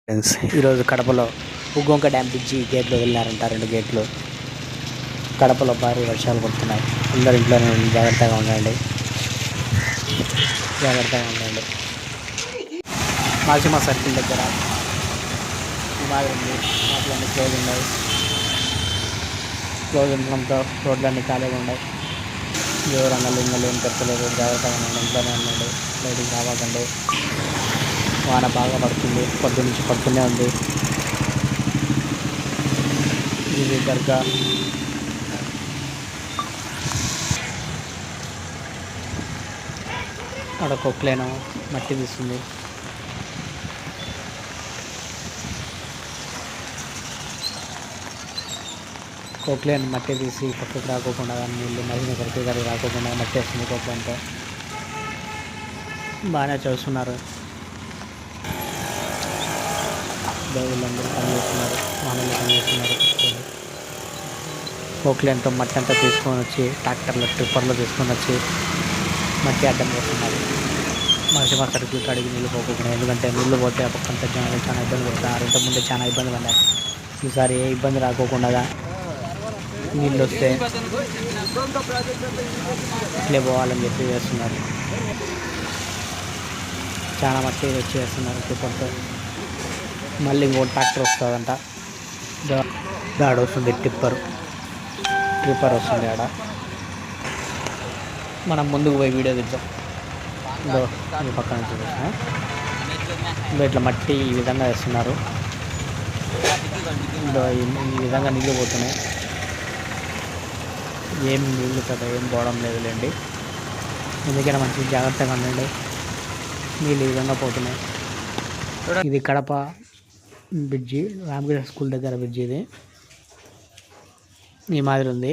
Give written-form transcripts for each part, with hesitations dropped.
Friends ఈరోజు కడపలో ఉగ్గొంక dam bridge గేట్లు వదిలినారంట. 2 గేట్లు. కడపలో భారీ వర్షాలు పడుతున్నాయి. అందరూ ఇంట్లోనే జాగ్రత్తగా ఉండండి. మాసిమా సర్కిల్ దగ్గర ఈ మాదిరి ఉంది. మాటలన్నీ క్లోజ్ ఉన్నాయి. క్లోజ్ ఉండడంతో రోడ్లన్నీ ఖాళీగా ఉన్నాయి. ఎవరు అంగళ్ళు ఇంగళ్ళు ఏం పెట్టలేదు. జాగ్రత్తగా ఉండండి. ఇంట్లోనే ఉండండి. బయటికి రావకండి. వాన బాగా పడుతుంది. పొద్దున్నుంచి పడుతూనే ఉంది. ఇది దర్గా. అక్కడ కొక్లేను మట్టి తీస్తుంది. కొక్లేన్ మట్టి తీసి పక్కకు రాకోకుండా నీళ్ళు మహిళ సరికి గారి రాకోకుండా మట్టి వేస్తుంది. కొక్లేన్తో బాగానే చూస్తున్నారు. దేవుళ్ళందరూ పనిచేస్తున్నారు. వానలు పనిచేస్తున్నారు. కొక్లేన్తో మట్టి అంతా తీసుకొని వచ్చి ట్రాక్టర్లో ట్రిప్పర్లో తీసుకొని వచ్చి మట్టి అడ్డం వేస్తున్నారు. మాసిమా సరుకులు కడిగి నీళ్ళు పోకుండా, ఎందుకంటే నీళ్ళు పోతే ఆ పక్కంత జనాలు చాలా ఇబ్బంది పడుతున్నారు. ఇంతకుముందు చాలా ఇబ్బంది పడ్డారు. ఈసారి ఏ ఇబ్బంది రాకోకుండా నీళ్ళు వస్తే ఇట్లే పోవాలని చెప్పి వేస్తున్నారు. చాలా మట్టి వచ్చి వేస్తున్నారు ట్రిప్పర్తో. మళ్ళీ ఇంకో ట్రాక్టర్ వస్తుందంట. దాడ వస్తుంది ట్రిప్పర్ వస్తుంది. ఆడ మనం ముందుకు పోయి వీడియో తీద్దాం. ఈ పక్కన నుంచి చూసిన ఇట్లా మట్టి ఈ విధంగా వేస్తున్నారు. ఈ విధంగా నీళ్ళు పోతున్నాయి. ఏం నీళ్ళు కదా ఏం పోవడం లేదులేండి. ఎందుకైనా మంచి జాగ్రత్తగా ఉండండి. నీళ్ళు ఈ విధంగా పోతున్నాయి. ఇది కడప బ్రిడ్జి, రామగిరి స్కూల్ దగ్గర బ్రిడ్జి. ఇది ఈ మాదిరి ఉంది.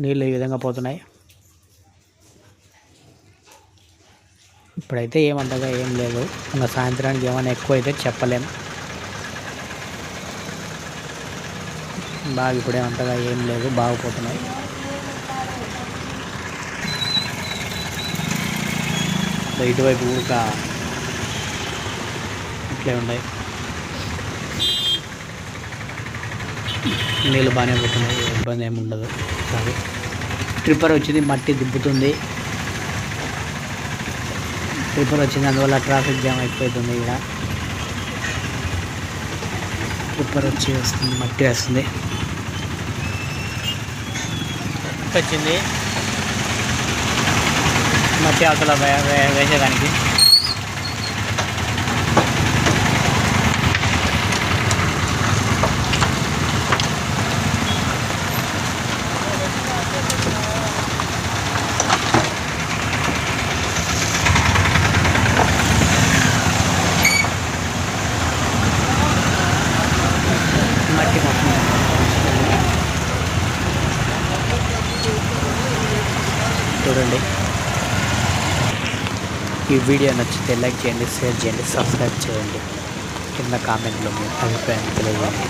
నీళ్ళు ఈ విధంగా పోతున్నాయి. ఇప్పుడైతే ఏమంతగా ఏం లేదు. ఇంకా సాయంత్రానికి ఏమైనా ఎక్కువ అయితే చెప్పలేం. బాగా ఇప్పుడేమంతగా ఏం లేదు, బాగుపోతున్నాయి. ఇటువైపు ఊరిక ఇట్లే ఉన్నాయి. నీళ్ళు బాగానే పోతున్నాయి. ఇబ్బంది ఏమి ఉండదు. సరే, ట్రిప్పర్ వచ్చింది, మట్టి దిబ్బుతుంది. ట్రిప్పర్ వచ్చింది, అందువల్ల ట్రాఫిక్ జామ్ అయిపోతుంది. ఇక్కడ ట్రిప్పర్ వచ్చి వస్తుంది, మట్టి వేస్తుంది. వచ్చింది మట్టి అవతల వేసేదానికి. మట్టి మొత్తం చూడండి. ఈ వీడియో నచ్చితే లైక్ చేయండి, షేర్ చేయండి, సబ్స్క్రైబ్ చేయండి. కింద కామెంట్లో మీ అభిప్రాయం తెలియజేయండి.